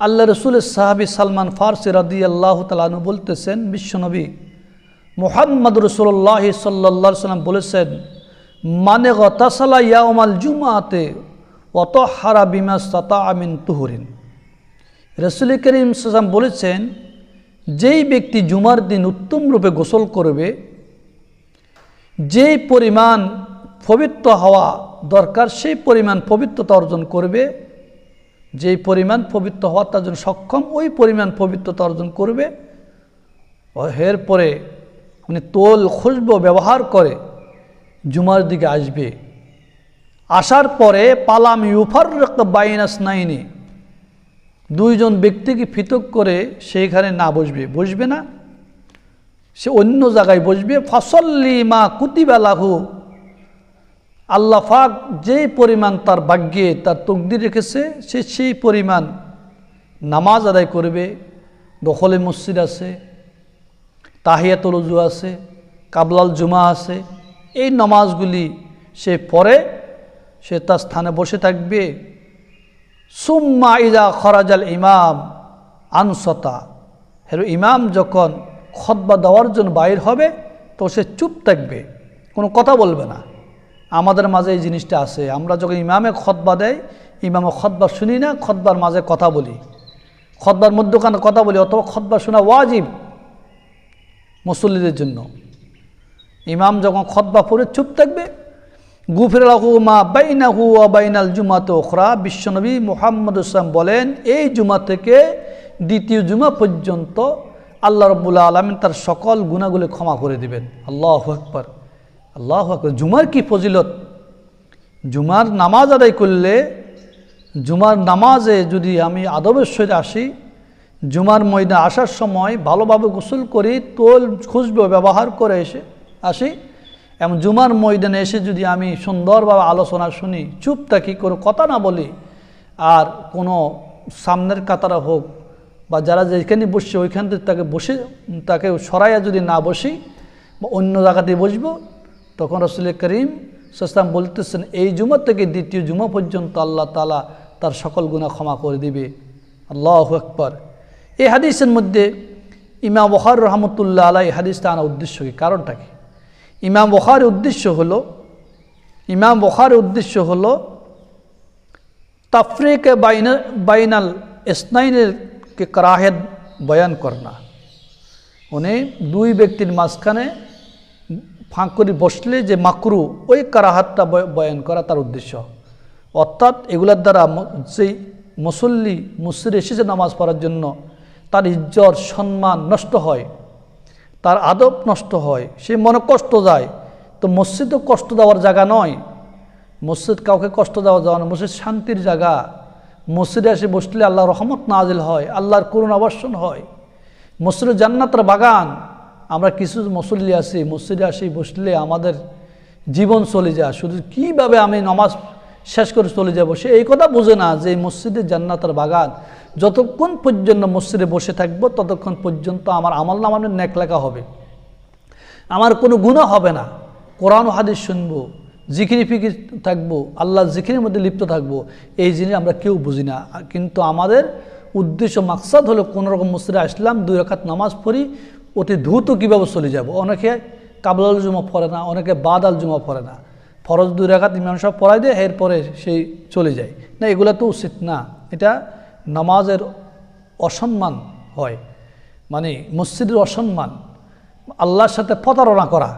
আল্লাহ রসুলের সাহাবী সালমান ফারসি রাদিয়াল্লাহু তাআলা আনহু বলতেছেন, বিশ্বনবী মুহাম্মদ রাসূলুল্লাহ সাল্লাল্লাহু আলাইহি ওয়াসাল্লাম বলেছেন, মানে গতাসালা ইয়াউমাল জুমআতে ওয়া তাহারা বিমা ইসতাতাআ মিন তুহুরিন। রাসূল করিম সাল্লাল্লাহু আলাইহি ওয়াসাল্লাম বলেছেন, যেই ব্যক্তি জুমার দিন উত্তম রূপে গোসল করবে, যেই পরিমাণ পবিত্র হওয়া দরকার সেই পরিমাণ পবিত্রতা অর্জন করবে, যেই পরিমাণ পবিত্র হওয়া তার জন্য সক্ষম ওই পরিমাণ পবিত্রতা অর্জন করবে। এরপরে মানে তোল খুশবু ব্যবহার করে জুমার দিকে আসবে। আসার পরে পালাম ইউফাররিক বাইনা ইসনাইনি, দুইজন ব্যক্তিকে পৃথক করে সেইখানে না বসবে না, সে অন্য জায়গায় বসবে। ফাসল্লি মা কুতিবা লাহু, আল্লাহ পাক যেই পরিমাণ তার ভাগ্যে তার তকদির রেখেছে সে সেই পরিমাণ নামাজ আদায় করবে। দখলে মসজিদ আছে, তাহিয়াতুল উযু আছে, কাবলাল জুমা আছে, এই নামাজগুলি সে পড়ে, সে তার স্থানে বসে থাকবে। সুম্মা ইজা খরাজাল ইমাম আনসতা, ইমাম যখন খুতবা দেওয়ার জন্য বাইর হবে তো সে চুপ থাকবে, কোনো কথা বলবে না। আমাদের মাঝে এই জিনিসটা আছে, আমরা যখন ইমামে খুতবা দেয়, ইমামে খুতবা শুনি না, খুতবার মাঝে কথা বলি, খুতবার মধ্যখানে কথা বলি, অথবা খুতবা শোনা ওয়াজিব মুসল্লিদের জন্য। ইমাম যখন খুতবা পড়ে চুপ থাকবে, গুফিরা লাহু মা বাইনাহু ওয়া বাইনাল জুমাতি উখরা, বিশ্বনবী মুহাম্মদ সাল্লাল্লাহু আলাইহি ওয়াসাল্লাম বলেন, এই জুমা থেকে দ্বিতীয় জুমা পর্যন্ত আল্লাহ রাব্বুল আলামিন তার সকল গুনাহগুলো ক্ষমা করে দিবেন। আল্লাহু আকবার, আল্লাহু আকবার। জুমার কি ফজিলত! জুমার নামাজ আদায় করলে, জুমার নামাজে যদি আমি আদবের সহিত আসি, জুমার ময়দানে আসার সময় ভালোভাবে গোসল করি, তোল খুশবু ব্যবহার করে আসি, এবং জুমার ময়দানে এসে যদি আমি সুন্দরভাবে আলোচনা শুনি, চুপ থাকি, কোনো কথা না বলি, আর কোনো সামনের কাতারা হোক বা যারা যেখানে বসছে ওইখান থেকে তাকে সরাইয়া যদি না বসি বা অন্য জায়গাতে বসবো, তখন রাসূল করিম সাল্লাল্লাহু আলাইহি ওয়াসাল্লাম বলতেছেন, এই জুমা থেকে দ্বিতীয় জুমা পর্যন্ত আল্লাহ তাআলা তার সকল গুনাহ ক্ষমা করে দিবে। আল্লাহু আকবার। এই হাদিসের মধ্যে ইমাম বুখারী রাহমাতুল্লাহ আলাইহি হাদিসটা আনার উদ্দেশ্য কি, কারণটা কি? ইমাম বুখারীর উদ্দেশ্য হলো তাফরিক বাইনাল ইসনাইনের কে কারাহেত বয়ান করনা। উনি দুই ব্যক্তির মাঝখানে ফাঁক করে বসলে যে মাকরু, ওই কারাহাতটা বয়ান করা তার উদ্দেশ্য। অর্থাৎ এগুলোর দ্বারা যেই মসজিদ এসেছে নামাজ পড়ার জন্য, তার ইজ্জত সম্মান নষ্ট হয়, তার আদব নষ্ট হয়, সে মনে কষ্ট যায়। তো মসজিদও কষ্ট দেওয়ার জায়গা নয়, মসজিদ কাউকে কষ্ট দেওয়ার জায়গা নয়, মসজিদ শান্তির জায়গা। মসজিদে এসে বসলে আল্লাহর রহমত নাজিল হয়, আল্লাহর করুণা বর্ষণ হয়। মসজিদে জান্নাতের বাগান। আমরা কিছু মুসল্লি আছি, মসজিদে আসি বসলে আমাদের জীবন চলে যায়, শুধু কীভাবে আমি নামাজ শেষ করে চলে যাব, সে এই কথা বোঝে না যে এই মসজিদে জান্নাতের বাগান। যতক্ষণ পর্যন্ত মসজিদে বসে থাকবো ততক্ষণ পর্যন্ত আমার আমলনামায় নেক লেখা হবে, আমার কোনো গুনাহ হবে না। কোরআন ও হাদিস শুনবো, জিকির ফিকির থাকবো, আল্লাহর জিকিরের মধ্যে লিপ্ত থাকবো, এই জিনিস আমরা কেউ বুঝি না। কিন্তু আমাদের উদ্দেশ্য মাকসাদ হলো কোনোরকম মসজিদে আসলাম, 2 রাকাত নামাজ পড়ি, অতি দ্রুত কীভাবে চলে যাব। অনেকে কাবলাল জুমা পড়ে না, অনেকে বাদাল জুমা পড়ে না, ফরজ 2 রাকাত ইমাম সাহেব পড়াই দেয়, এরপরে সেই চলে যায় না। এগুলো তো উচিত না, এটা নামাজের অসম্মান হয়, মানে মসজিদের অসম্মান, আল্লাহর সাথে প্রতারণা করা।